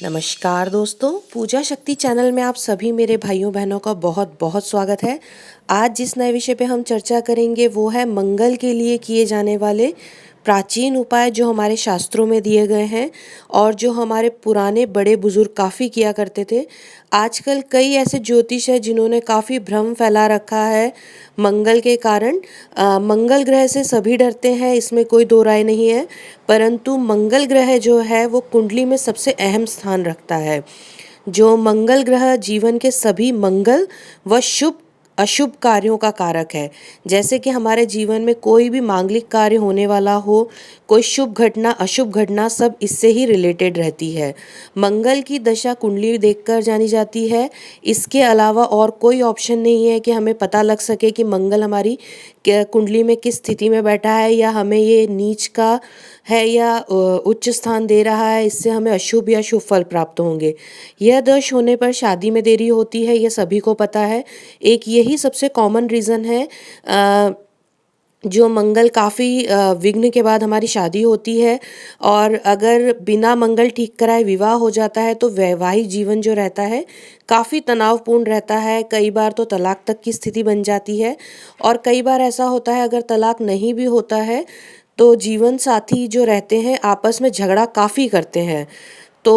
नमस्कार दोस्तों, पूजा शक्ति चैनल में आप सभी मेरे भाइयों बहनों का बहुत बहुत स्वागत है। आज जिस नए विषय पे हम चर्चा करेंगे वो है मंगल के लिए किए जाने वाले प्राचीन उपाय जो हमारे शास्त्रों में दिए गए हैं और जो हमारे पुराने बड़े बुजुर्ग काफ़ी किया करते थे। आजकल कई ऐसे ज्योतिष हैं जिन्होंने काफ़ी भ्रम फैला रखा है मंगल के कारण। मंगल ग्रह से सभी डरते हैं, इसमें कोई दो राय नहीं है, परंतु मंगल ग्रह जो है वो कुंडली में सबसे अहम स्थान रखता है। जो मंगल ग्रह जीवन के सभी मंगल व शुभ अशुभ कार्यों का कारक है। जैसे कि हमारे जीवन में कोई भी मांगलिक कार्य होने वाला हो, कोई शुभ घटना अशुभ घटना, सब इससे ही रिलेटेड रहती है। मंगल की दशा कुंडली देखकर जानी जाती है। इसके अलावा और कोई ऑप्शन नहीं है कि हमें पता लग सके कि मंगल हमारी कुंडली में किस स्थिति में बैठा है, या हमें ये नीच का है या उच्च स्थान दे रहा है, इससे हमें अशुभ या शुभ फल प्राप्त होंगे। यह दोष होने पर शादी में देरी होती है, यह सभी को पता है। एक यही सबसे कॉमन रीज़न है जो मंगल काफ़ी विघ्न के बाद हमारी शादी होती है। और अगर बिना मंगल ठीक कराए विवाह हो जाता है तो वैवाहिक जीवन जो रहता है काफ़ी तनावपूर्ण रहता है। कई बार तो तलाक तक की स्थिति बन जाती है, और कई बार ऐसा होता है अगर तलाक नहीं भी होता है तो जीवन साथी जो रहते हैं आपस में झगड़ा काफ़ी करते हैं। तो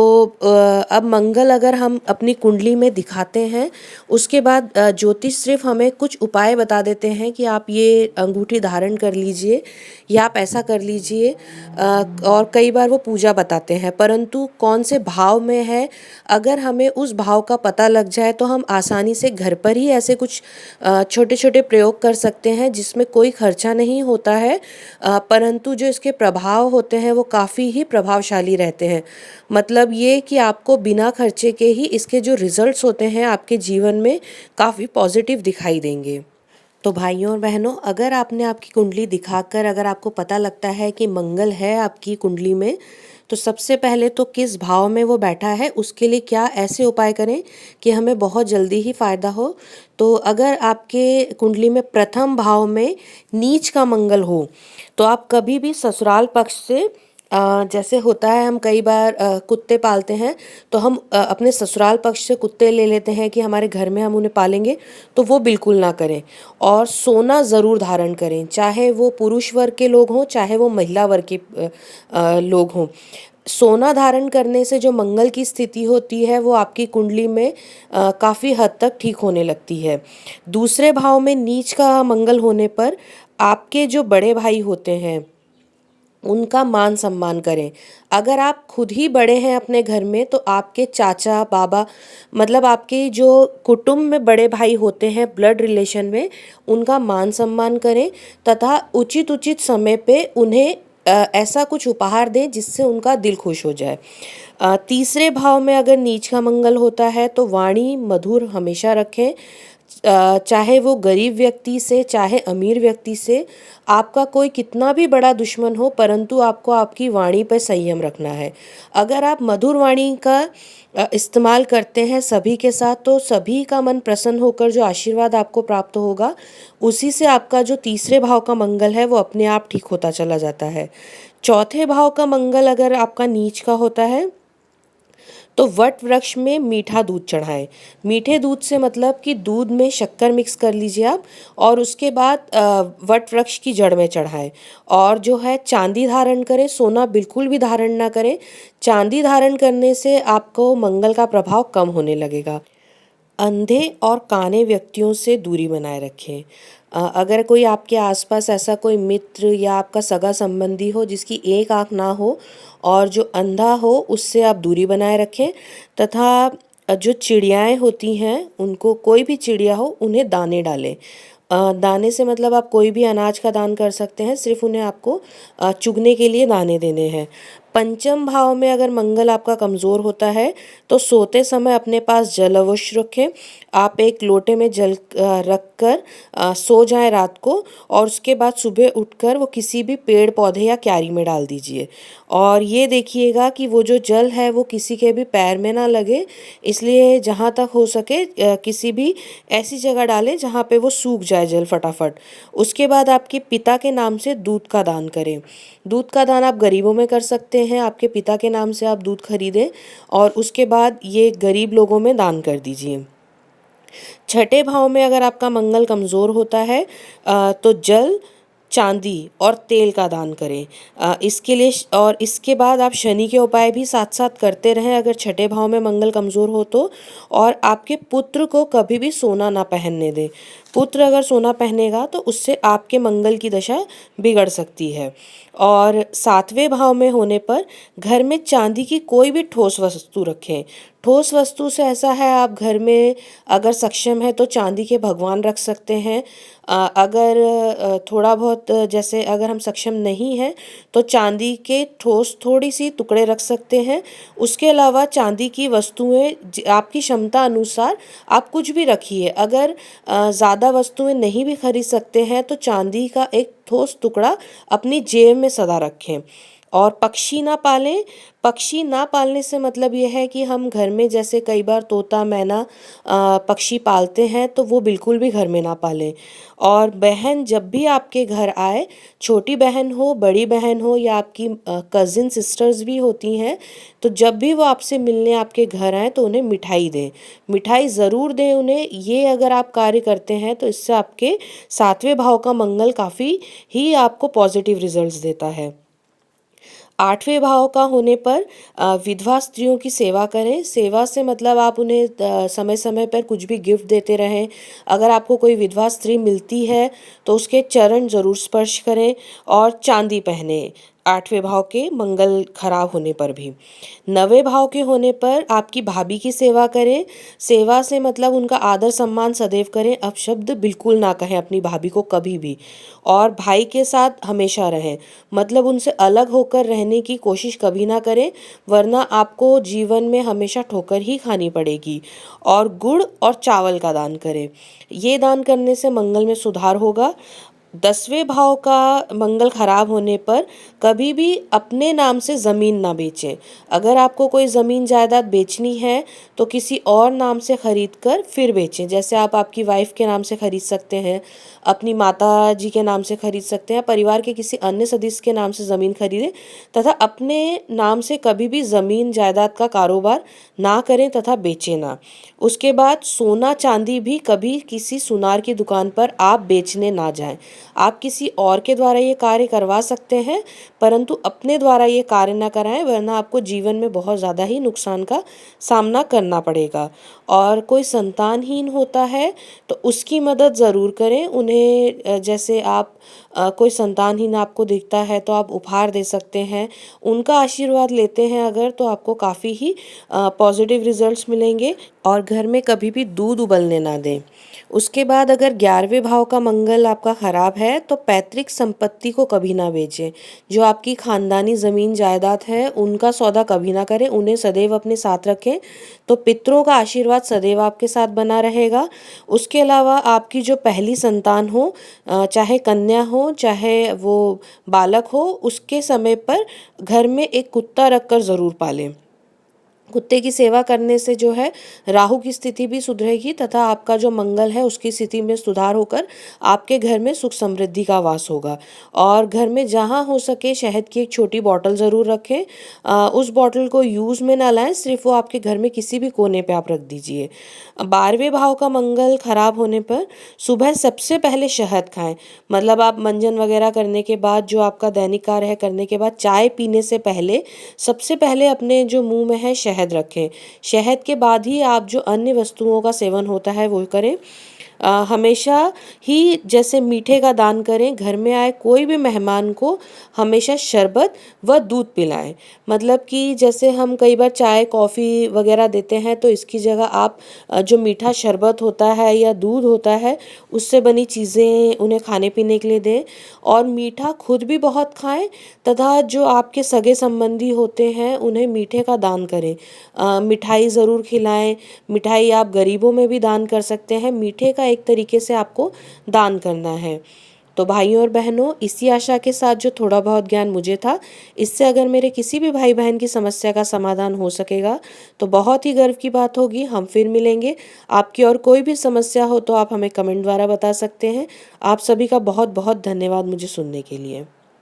अब मंगल अगर हम अपनी कुंडली में दिखाते हैं, उसके बाद ज्योतिष सिर्फ हमें कुछ उपाय बता देते हैं कि आप ये अंगूठी धारण कर लीजिए या आप ऐसा कर लीजिए, और कई बार वो पूजा बताते हैं, परंतु कौन से भाव में है अगर हमें उस भाव का पता लग जाए तो हम आसानी से घर पर ही ऐसे कुछ छोटे छोटे प्रयोग कर सकते हैं जिसमें कोई खर्चा नहीं होता है, परंतु जो इसके प्रभाव होते हैं वो काफ़ी ही प्रभावशाली रहते हैं। मतलब ये कि आपको बिना खर्चे के ही इसके जो रिजल्ट्स होते हैं आपके जीवन में काफ़ी पॉजिटिव दिखाई देंगे। तो भाइयों और बहनों, अगर आपने आपकी कुंडली दिखाकर अगर आपको पता लगता है कि मंगल है आपकी कुंडली में, तो सबसे पहले तो किस भाव में वो बैठा है उसके लिए क्या ऐसे उपाय करें कि हमें बहुत जल्दी ही फ़ायदा हो। तो अगर आपके कुंडली में प्रथम भाव में नीच का मंगल हो तो आप कभी भी ससुराल पक्ष से जैसे होता है हम कई बार कुत्ते पालते हैं, तो हम अपने ससुराल पक्ष से कुत्ते ले लेते हैं कि हमारे घर में हम उन्हें पालेंगे, तो वो बिल्कुल ना करें। और सोना ज़रूर धारण करें, चाहे वो पुरुष वर्ग के लोग हों चाहे वो महिला वर्ग के लोग हों। सोना धारण करने से जो मंगल की स्थिति होती है वो आपकी कुंडली में काफ़ी हद तक ठीक होने लगती है। दूसरे भाव में नीच का मंगल होने पर आपके जो बड़े भाई होते हैं उनका मान सम्मान करें। अगर आप खुद ही बड़े हैं अपने घर में तो आपके चाचा बाबा, मतलब आपके जो कुटुंब में बड़े भाई होते हैं ब्लड रिलेशन में, उनका मान सम्मान करें तथा उचित उचित समय पे उन्हें ऐसा कुछ उपहार दें जिससे उनका दिल खुश हो जाए। तीसरे भाव में अगर नीच का मंगल होता है तो वाणी मधुर हमेशा रखें। चाहे वो गरीब व्यक्ति से चाहे अमीर व्यक्ति से, आपका कोई कितना भी बड़ा दुश्मन हो, परंतु आपको आपकी वाणी पर संयम रखना है। अगर आप मधुर वाणी का इस्तेमाल करते हैं सभी के साथ, तो सभी का मन प्रसन्न होकर जो आशीर्वाद आपको प्राप्त होगा उसी से आपका जो तीसरे भाव का मंगल है वो अपने आप ठीक होता चला जाता है। चौथे भाव का मंगल अगर आपका नीच का होता है तो वट वृक्ष में मीठा दूध चढ़ाएं। मीठे दूध से मतलब कि दूध में शक्कर मिक्स कर लीजिए आप, और उसके बाद वट वृक्ष की जड़ में चढ़ाएं। और जो है चांदी धारण करें, सोना बिल्कुल भी धारण ना करें। चांदी धारण करने से आपको मंगल का प्रभाव कम होने लगेगा। अंधे और काने व्यक्तियों से दूरी बनाए रखें। अगर कोई आपके आसपास ऐसा कोई मित्र या आपका सगा संबंधी हो जिसकी एक आंख ना हो और जो अंधा हो, उससे आप दूरी बनाए रखें। तथा जो चिड़ियाएँ होती हैं उनको, कोई भी चिड़िया हो उन्हें दाने डालें। दाने से मतलब आप कोई भी अनाज का दान कर सकते हैं, सिर्फ उन्हें आपको चुगने के लिए दाने देने हैं। पंचम भाव में अगर मंगल आपका कमज़ोर होता है तो सोते समय अपने पास जल अवश्य रखें। आप एक लोटे में जल रख कर सो जाएं रात को, और उसके बाद सुबह उठकर वो किसी भी पेड़ पौधे या क्यारी में डाल दीजिए। और ये देखिएगा कि वो जो जल है वो किसी के भी पैर में ना लगे, इसलिए जहाँ तक हो सके किसी भी ऐसी जगह डालें जहाँ पे वो सूख जाए जल फटाफट। उसके बाद आपके पिता के नाम से दूध का दान करें। दूध का दान आप गरीबों में कर सकते सकते हैं आपके पिता के नाम से आप दूध खरीदें और उसके बाद ये गरीब लोगों में दान कर दीजिए। छठे भाव में अगर आपका मंगल कमज़ोर होता है तो जल, चांदी और तेल का दान करें। इसके लिए और इसके बाद आप शनि के उपाय भी साथ साथ करते रहें अगर छठे भाव में मंगल कमज़ोर हो तो। और आपके पुत्र को कभी भी सोना ना पहनने दें। पुत्र अगर सोना पहनेगा तो उससे आपके मंगल की दशा बिगड़ सकती है। और सातवें भाव में होने पर घर में चांदी की कोई भी ठोस वस्तु रखें। ठोस वस्तु से ऐसा है, आप घर में अगर सक्षम है तो चांदी के भगवान रख सकते हैं। अगर थोड़ा बहुत जैसे अगर हम सक्षम नहीं हैं तो चांदी के ठोस थोड़ी सी टुकड़े रख सकते हैं। उसके अलावा चांदी की वस्तुएं आपकी क्षमता अनुसार आप कुछ भी रखिए। अगर ज़्यादा वस्तुएं नहीं भी खरीद सकते हैं तो चांदी का एक ठोस टुकड़ा अपनी जेब में सदा रखें। और पक्षी ना पालें। पक्षी ना पालने से मतलब ये है कि हम घर में जैसे कई बार तोता, मैना पक्षी पालते हैं तो वो बिल्कुल भी घर में ना पालें। और बहन जब भी आपके घर आए, छोटी बहन हो, बड़ी बहन हो या आपकी कज़िन सिस्टर्स भी होती हैं, तो जब भी वो आपसे मिलने आपके घर आएँ तो उन्हें मिठाई दें। मिठाई ज़रूर दें उन्हें। ये अगर आप कार्य करते हैं तो इससे आपके सातवें भाव का मंगल काफ़ी ही आपको पॉजिटिव रिजल्ट्स देता है। आठवें भाव का होने पर विधवा स्त्रियों की सेवा करें। सेवा से मतलब आप उन्हें समय समय पर कुछ भी गिफ्ट देते रहें। अगर आपको कोई विधवा स्त्री मिलती है तो उसके चरण ज़रूर स्पर्श करें और चांदी पहने। आठवें भाव के मंगल खराब होने पर भी। नवें भाव के होने पर आपकी भाभी की सेवा करें। सेवा से मतलब उनका आदर सम्मान सदैव करें। अपशब्द बिल्कुल ना कहें अपनी भाभी को कभी भी। और भाई के साथ हमेशा रहें, मतलब उनसे अलग होकर रहने की कोशिश कभी ना करें, वरना आपको जीवन में हमेशा ठोकर ही खानी पड़ेगी। और गुड़ और चावल का दान करें। ये दान करने से मंगल में सुधार होगा। 10वें भाव का मंगल खराब होने पर कभी भी अपने नाम से ज़मीन ना बेचें। अगर आपको कोई ज़मीन जायदाद बेचनी है तो किसी और नाम से खरीद कर फिर बेचें। जैसे आप आपकी वाइफ के नाम से खरीद सकते हैं, अपनी माता जी के नाम से खरीद सकते हैं, परिवार के किसी अन्य सदस्य के नाम से ज़मीन खरीदें तथा अपने नाम से कभी भी ज़मीन जायदाद का कारोबार ना करें तथा बेचें ना। उसके बाद सोना चांदी भी कभी किसी सुनार की दुकान पर आप बेचने ना जाएं। आप किसी और के द्वारा ये कार्य करवा सकते हैं, परंतु अपने द्वारा ये कार्य ना कराएं, वरना आपको जीवन में बहुत ज़्यादा ही नुकसान का सामना करना पड़ेगा। और कोई संतानहीन होता है तो उसकी मदद ज़रूर करें उन्हें। जैसे आप कोई संतानहीन आपको दिखता है तो आप उपहार दे सकते हैं। उनका आशीर्वाद लेते हैं अगर, तो आपको काफ़ी ही पॉजिटिव रिजल्ट्स मिलेंगे। और घर में कभी भी दूध उबलने ना दें। उसके बाद अगर 11वें भाव का मंगल आपका ख़राब है तो पैतृक संपत्ति को कभी ना बेचें। जो आपकी ख़ानदानी ज़मीन जायदाद है उनका सौदा कभी ना करें, उन्हें सदैव अपने साथ रखें, तो पितरों का आशीर्वाद सदैव आपके साथ बना रहेगा। उसके अलावा आपकी जो पहली संतान हो, चाहे कन्या हो चाहे वो बालक हो, उसके समय पर घर में एक कुत्ता रखकर ज़रूर पालें। कुत्ते की सेवा करने से जो है राहु की स्थिति भी सुधरेगी तथा आपका जो मंगल है उसकी स्थिति में सुधार होकर आपके घर में सुख समृद्धि का वास होगा। और घर में जहाँ हो सके शहद की एक छोटी बॉटल ज़रूर रखें। उस बॉटल को यूज़ में ना लाएं, सिर्फ वो आपके घर में किसी भी कोने पे आप रख दीजिए। 12वें भाव का मंगल खराब होने पर सुबह सबसे पहले शहद खाएं। मतलब आप मंजन वगैरह करने के बाद, जो आपका दैनिक कार्य है करने के बाद, चाय पीने से पहले सबसे पहले अपने जो मुंह में है शहद रखें। शहद के बाद ही आप जो अन्य वस्तुओं का सेवन होता है वो करें। हमेशा ही जैसे मीठे का दान करें। घर में आए कोई भी मेहमान को हमेशा शरबत व दूध पिलाएं। मतलब कि जैसे हम कई बार चाय कॉफ़ी वगैरह देते हैं तो इसकी जगह आप जो मीठा शरबत होता है या दूध होता है उससे बनी चीज़ें उन्हें खाने पीने के लिए दें। और मीठा खुद भी बहुत खाएं तथा जो आपके सगे संबंधी होते हैं उन्हें मीठे का दान करें। मिठाई ज़रूर खिलाएं। मिठाई आप गरीबों में भी दान कर सकते हैं। मीठे का एक तरीके से आपको दान करना है। तो भाइयों और बहनों, इसी आशा के साथ जो थोड़ा बहुत ज्ञान मुझे था, इससे अगर मेरे किसी भी भाई बहन की समस्या का समाधान हो सकेगा तो बहुत ही गर्व की बात होगी। हम फिर मिलेंगे। आपकी और कोई भी समस्या हो तो आप हमें कमेंट द्वारा बता सकते हैं। आप सभी का बहुत बहुत धन्यवाद मुझे सुनने के लिए।